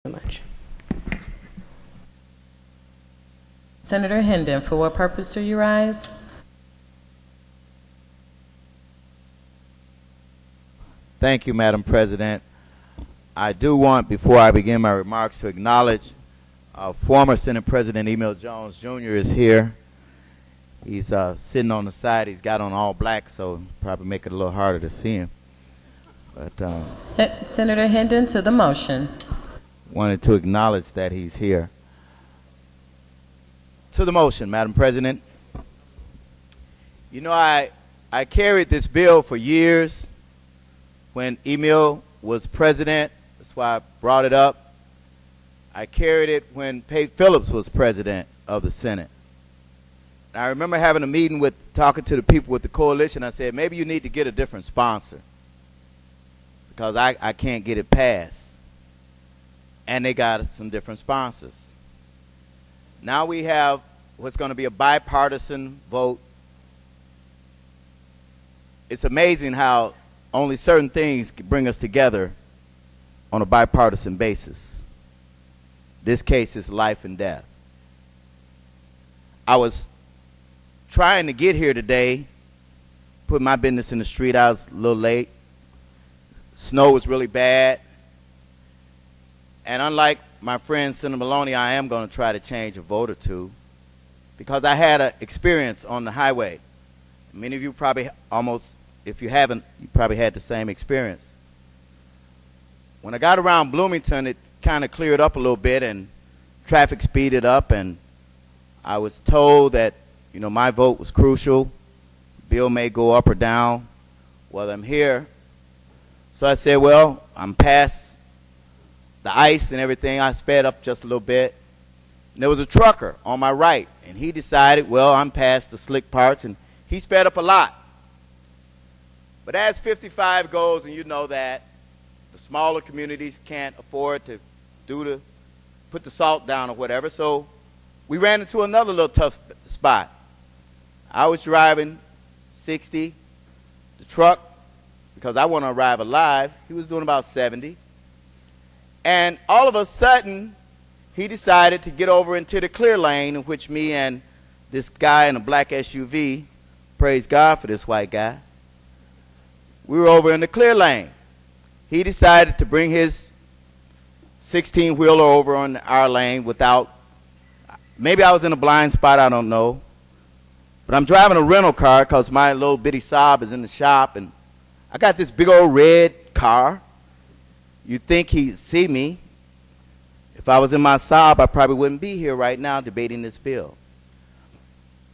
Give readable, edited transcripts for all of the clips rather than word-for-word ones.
So much. Senator Hendon, for what purpose do you rise? Thank you, Madam President. I do want, before I begin my remarks, to acknowledge former Senate President Emil Jones Jr. is here. He's sitting on the side. He's got on all black, so probably make it a little harder to see him. But Senator Hendon, to the motion. Wanted to acknowledge that he's here. To the motion, Madam President. You know, I carried this bill for years when Emil was president. That's why I brought it up. I carried it when Pate Phillips was president of the Senate. And I remember having a meeting talking to the people with the coalition. I said, maybe you need to get a different sponsor because I can't get it passed. And they got some different sponsors. Now we have what's going to be a bipartisan vote. It's amazing how only certain things can bring us together on a bipartisan basis. This case is life and death. I was trying to get here today, put my business in the street. I was a little late. Snow was really bad. And unlike my friend Senator Maloney, I am going to try to change a vote or two because I had an experience on the highway. Many of you probably almost, if you haven't, you probably had the same experience. When I got around Bloomington, it kind of cleared up a little bit and traffic speeded up, and I was told that, you know, my vote was crucial. Bill may go up or down while I'm here. So I said, well, I'm past the ice and everything. I sped up just a little bit. And there was a trucker on my right, and he decided, well, I'm past the slick parts, and he sped up a lot. But as 55 goes, and you know that, the smaller communities can't afford to put the salt down or whatever, so we ran into another little tough spot. I was driving 60, the truck, because I want to arrive alive, he was doing about 70. And all of a sudden, he decided to get over into the clear lane, in which me and this guy in a black SUV, praise God for this white guy, we were over in the clear lane. He decided to bring his 16-wheeler over on our lane without, maybe I was in a blind spot, I don't know. But I'm driving a rental car because my little bitty Saab is in the shop, and I got this big old red car. You'd think he'd see me. If I was in my Saab, I probably wouldn't be here right now debating this bill.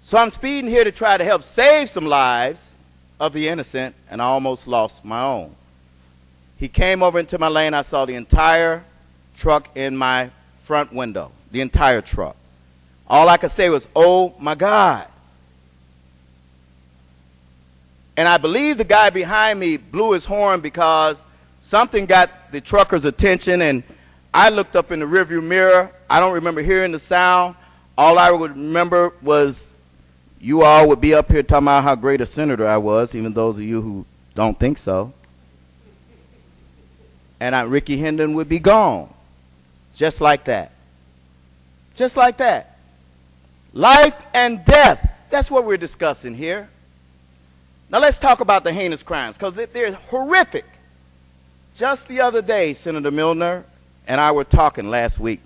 So I'm speeding here to try to help save some lives of the innocent, and I almost lost my own. He came over into my lane. I saw the entire truck in my front window, the entire truck. All I could say was, oh my God. And I believe the guy behind me blew his horn because something got the trucker's attention, and I looked up in the rearview mirror. I don't remember hearing the sound. All I would remember was you all would be up here talking about how great a senator I was, even those of you who don't think so. And Rickey Hendon would be gone, just like that. Just like that. Life and death, that's what we're discussing here. Now let's talk about the heinous crimes, because they're horrific. Just the other day, Senator Milner and I were talking last week,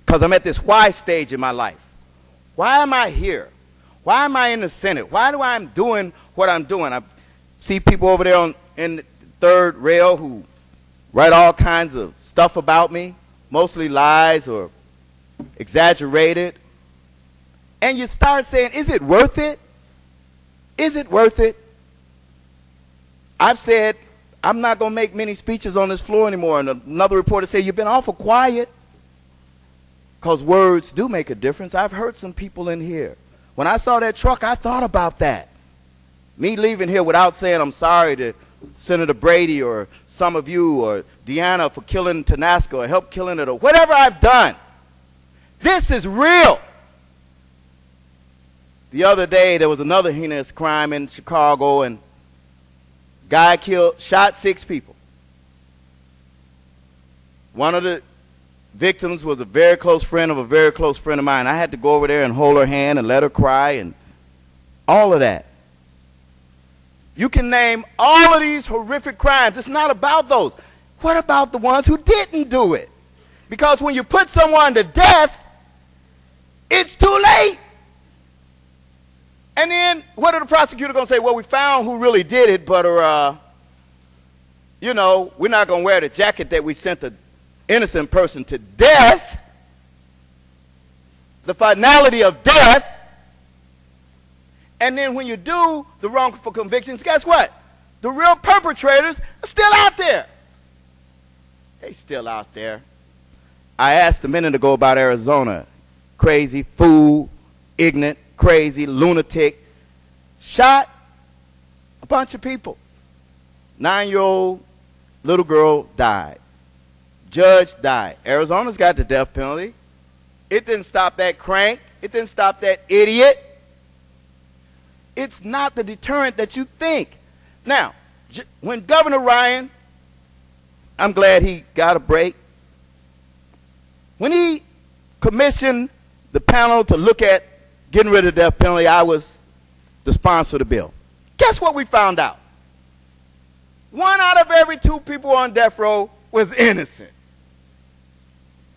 because I'm at this why stage in my life. Why am I here? Why am I in the Senate? Why do I am doing what I'm doing? I see people over there in the third rail who write all kinds of stuff about me, mostly lies or exaggerated. And you start saying, is it worth it? Is it worth it? I've said, I'm not going to make many speeches on this floor anymore. And another reporter said, you've been awful quiet. Because words do make a difference. I've heard some people in here. When I saw that truck, I thought about that. Me leaving here without saying I'm sorry to Senator Brady or some of you or Deanna for killing Tanasco or help killing it or whatever I've done. This is real. The other day, there was another heinous crime in Chicago, and guy shot 6 people. One of the victims was a very close friend of a very close friend of mine. I had to go over there and hold her hand and let her cry and all of that. You can name all of these horrific crimes. It's not about those. What about the ones who didn't do it? Because when you put someone to death, it's too late. And then what are the prosecutors going to say? Well, we found who really did it, but you know, we're not going to wear the jacket that we sent the innocent person to death. The finality of death. And then when you do the wrongful convictions, guess what? The real perpetrators are still out there. They still out there. I asked a minute ago about Arizona. Crazy, fool, ignorant, crazy, lunatic. Shot a bunch of people. 9-year-old little girl died. Judge died. Arizona's got the death penalty. It didn't stop that crank. It didn't stop that idiot. It's not the deterrent that you think. Now, when Governor Ryan, I'm glad he got a break. When he commissioned the panel to look at getting rid of the death penalty, I was the sponsor of the bill. Guess what we found out? 1 out of every 2 people on death row was innocent.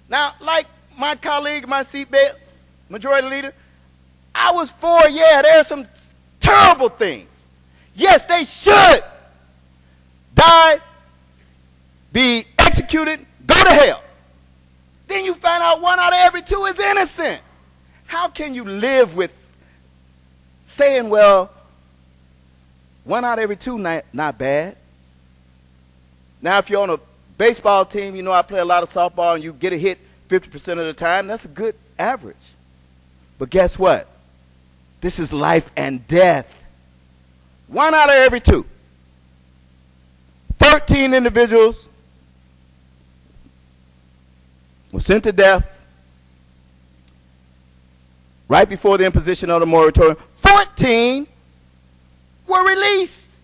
Now, like my colleague, my seatbelt majority leader, I was for, yeah, there are some terrible things. Yes, they should die, be executed, go to hell. Then you find out 1 out of every 2 is innocent. How can you live with saying, well, 1 out of every 2 not bad? Now, if you're on a baseball team, you know I play a lot of softball, and you get a hit 50% of the time, that's a good average. But guess what? This is life and death. 1 out of every 2. 13 individuals were sent to death right before the imposition of the moratorium. 14 were released,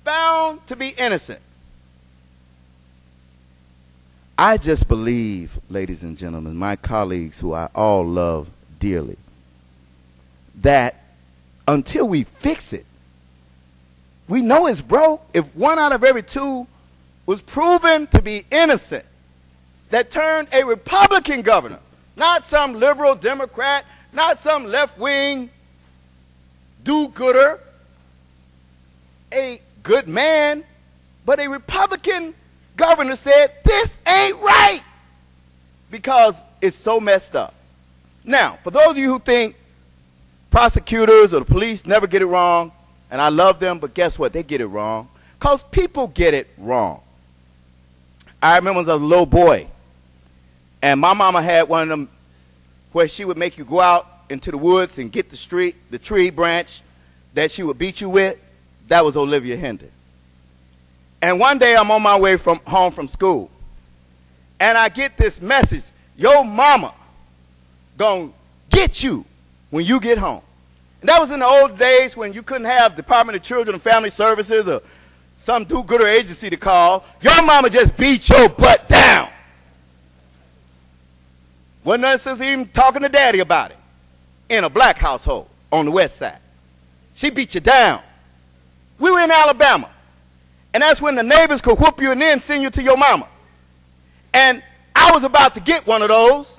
found to be innocent. I just believe, ladies and gentlemen, my colleagues who I all love dearly, that until we fix it, we know it's broke. If 1 out of every 2 was proven to be innocent, that turned a Republican governor, not some liberal Democrat, not some left-wing do-gooder, a good man, but a Republican governor said, this ain't right, because it's so messed up. Now, for those of you who think prosecutors or the police never get it wrong, and I love them, but guess what? They get it wrong, because people get it wrong. I remember as a little boy, and my mama had one of them where she would make you go out into the woods and get the tree branch that she would beat you with. That was Olivia Hendon. And one day I'm on my way home from school, and I get this message, your mama gonna get you when you get home. And that was in the old days when you couldn't have Department of Children and Family Services or some do-gooder agency to call. Your mama just beat your butt down. Wasn't nothing since even talking to daddy about it in a black household on the west side. She beat you down. We were in Alabama. And that's when the neighbors could whoop you and then send you to your mama. And I was about to get one of those.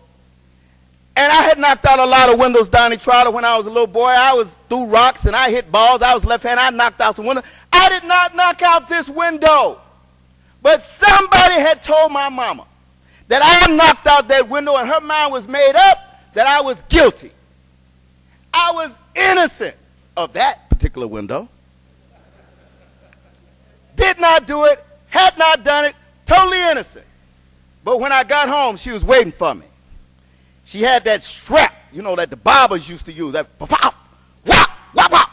And I had knocked out a lot of windows down in Trotter when I was a little boy. I was through rocks and I hit balls. I was left-handed. I knocked out some windows. I did not knock out this window. But somebody had told my mama that I knocked out that window, and her mind was made up that I was guilty. I was innocent of that particular window. Did not do it, had not done it, totally innocent. But when I got home, she was waiting for me. She had that strap, you know, that the barbers used to use, that wop, wop, wop, wop.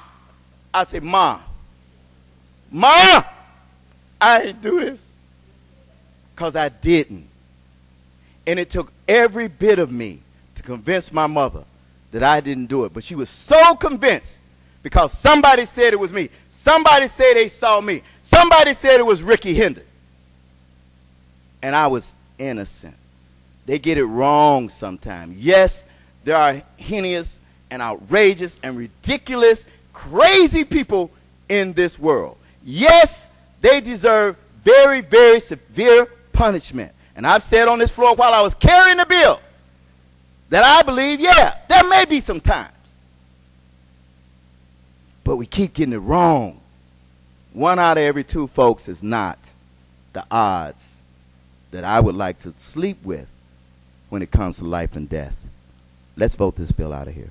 I said, Ma, I ain't do this. Because I didn't. And it took every bit of me to convince my mother that I didn't do it. But she was so convinced because somebody said it was me. Somebody said they saw me. Somebody said it was Rickey Hendon. And I was innocent. they get it wrong sometimes. Yes, there are heinous and outrageous and ridiculous, crazy people in this world. Yes, they deserve very, very severe punishment. And I've said on this floor while I was carrying the bill that I believe, yeah, there may be some times. But we keep getting it wrong. 1 out of every 2 folks is not the odds that I would like to sleep with when it comes to life and death. Let's vote this bill out of here.